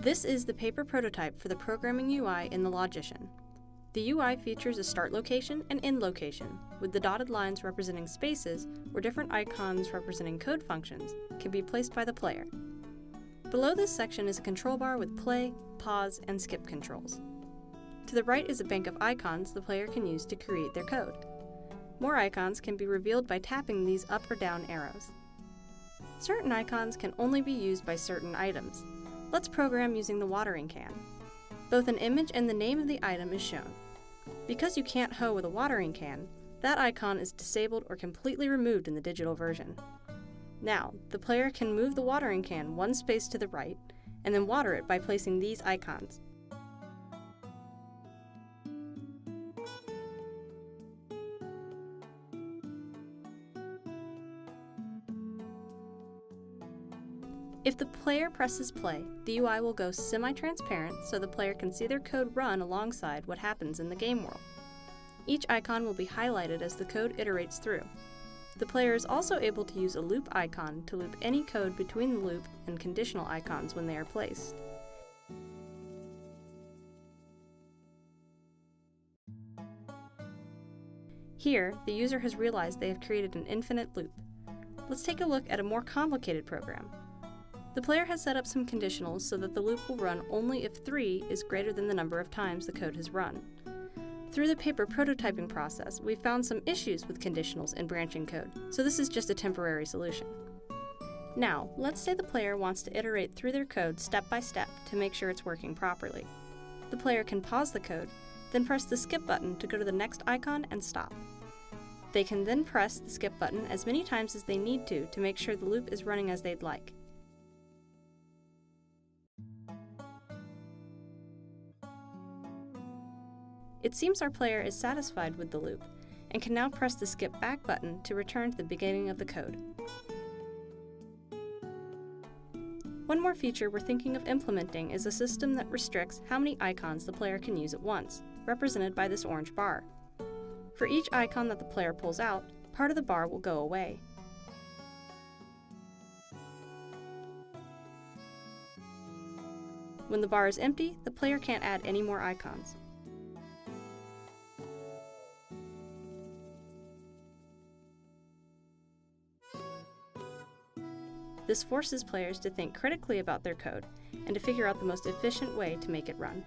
This is the paper prototype for the programming UI in the Logician. The UI features a start location and end location, with the dotted lines representing spaces where different icons representing code functions can be placed by the player. Below this section is a control bar with play, pause, and skip controls. To the right is a bank of icons the player can use to create their code. More icons can be revealed by tapping these up or down arrows. Certain icons can only be used by certain items. Let's program using the watering can. Both an image and the name of the item is shown. Because you can't hoe with a watering can, that icon is disabled or completely removed in the digital version. Now, the player can move the watering can one space to the right, and then water it by placing these icons. If the player presses play, the UI will go semi-transparent so the player can see their code run alongside what happens in the game world. Each icon will be highlighted as the code iterates through. The player is also able to use a loop icon to loop any code between the loop and conditional icons when they are placed. Here, the user has realized they have created an infinite loop. Let's take a look at a more complicated program. The player has set up some conditionals so that the loop will run only if 3 is greater than the number of times the code has run. Through the paper prototyping process, we found some issues with conditionals in branching code, so this is just a temporary solution. Now, let's say the player wants to iterate through their code step by step to make sure it's working properly. The player can pause the code, then press the skip button to go to the next icon and stop. They can then press the skip button as many times as they need to make sure the loop is running as they'd like. It seems our player is satisfied with the loop and can now press the skip back button to return to the beginning of the code. One more feature we're thinking of implementing is a system that restricts how many icons the player can use at once, represented by this orange bar. For each icon that the player pulls out, part of the bar will go away. When the bar is empty, the player can't add any more icons. This forces players to think critically about their code and to figure out the most efficient way to make it run.